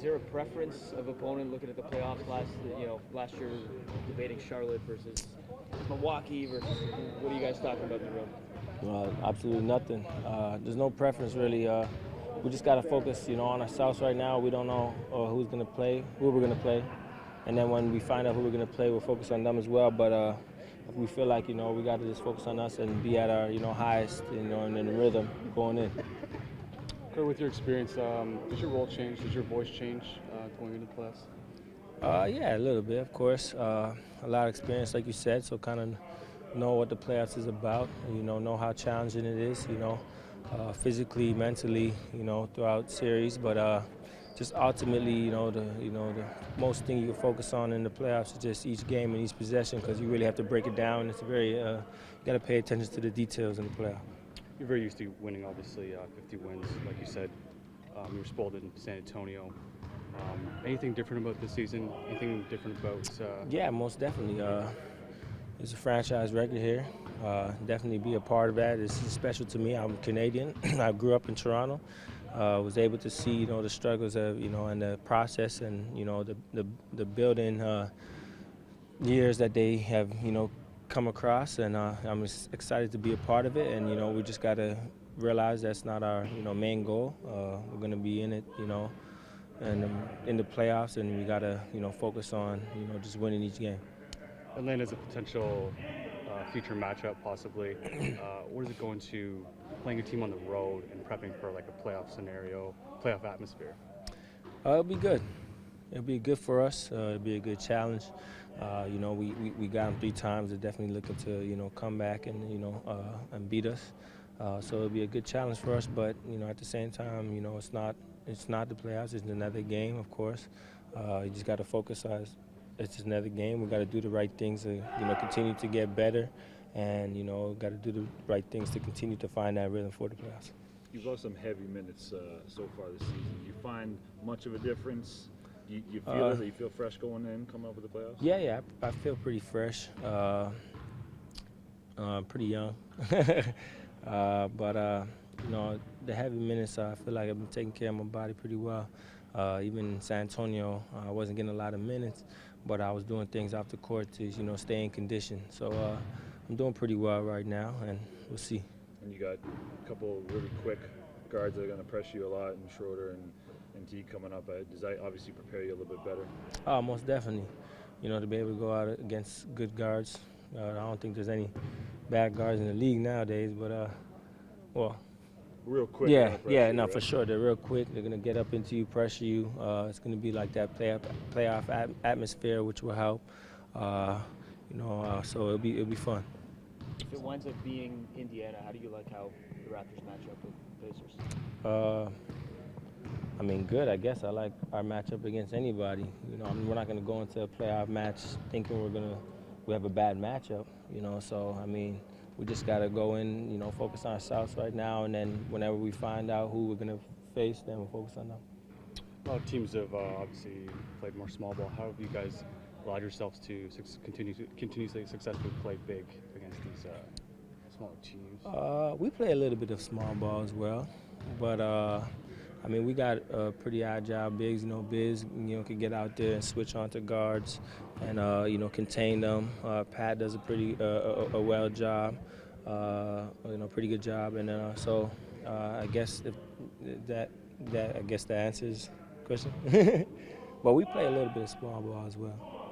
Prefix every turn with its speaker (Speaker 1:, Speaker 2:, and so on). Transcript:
Speaker 1: there a preference of opponent looking at the playoffs last year, debating Charlotte versus Milwaukee versus what are you guys talking about in the room?
Speaker 2: Absolutely nothing. There's no preference really. We just got to focus, on ourselves right now. We don't know who's going to play, who we're going to play, and then when we find out who we're going to play, we'll focus on them as well. But we feel like we got to just focus on us and be at our highest, and in the rhythm going in.
Speaker 3: Cory, with your experience, does your role change? Does your voice change going into the playoffs?
Speaker 2: Yeah, a little bit, of course. A lot of experience, like you said, so kind of know what the playoffs is about. Know how challenging it is. Physically, mentally, throughout series. But just ultimately, the most thing you can focus on in the playoffs is just each game and each possession, because you really have to break it down. It's you got to pay attention to the details in the playoff.
Speaker 3: You're very used to winning, obviously, 50 wins, like you said. You were spoiled in San Antonio. Anything different about this season? Anything different about?
Speaker 2: Yeah, most definitely. It's a franchise record here. Definitely be a part of that. It's special to me. I'm Canadian. I grew up in Toronto. Was able to see, the struggles of, and the process and, the building years that they have, come across, and I'm excited to be a part of it. And we just got to realize that's not our main goal. We're going to be in it, and in the playoffs, and we got to focus on just winning each game.
Speaker 3: Atlanta's a potential future matchup, possibly. What is it going to playing a team on the road and prepping for like a playoff scenario, playoff atmosphere?
Speaker 2: It'll be good. It'll be good for us. It'll be a good challenge. We got them 3 times. They're definitely looking to come back and and beat us. So it'll be a good challenge for us. But at the same time, it's not the playoffs. It's another game, of course. You just got to focus on. It's just another game. We got to do the right things to continue to get better, and got to do the right things to continue to find that rhythm for the playoffs.
Speaker 4: You've lost some heavy minutes so far this season. Do you find much of a difference? Do you feel it? Do you feel fresh going in, coming up with the playoffs?
Speaker 2: Yeah, I feel pretty fresh. Pretty young, but the heavy minutes, I feel like I've been taking care of my body pretty well. Even in San Antonio, I wasn't getting a lot of minutes, but I was doing things off the court to stay in condition. So I'm doing pretty well right now, and we'll see.
Speaker 4: And you got a couple really quick guards that are going to press you a lot, and Schroeder and T coming up. Does that obviously prepare you a little bit better?
Speaker 2: Most definitely. To be able to go out against good guards. I don't think there's any bad guards in the league nowadays, but well.
Speaker 4: Real quick.
Speaker 2: Yeah, no, for sure. They're real quick. They're gonna get up into you, pressure you. It's gonna be like that playoff atmosphere, which will help. So it'll be fun.
Speaker 1: If it winds up being Indiana, how do you like how the Raptors match up with Pacers?
Speaker 2: Good. I guess I like our matchup against anybody. We're not gonna go into a playoff match thinking we have a bad matchup. So we just got to go in, focus on ourselves right now, and then whenever we find out who we're going to face, then we'll focus on them.
Speaker 3: A lot of teams have obviously played more small ball. How have you guys allowed yourselves to continuously successfully play big against these smaller teams?
Speaker 2: We play a little bit of small ball as well, but we got pretty agile bigs. Biz, can get out there and switch onto guards and contain them. Pat does a pretty well job, pretty good job, and so I guess that answers the question. But we play a little bit of small ball as well.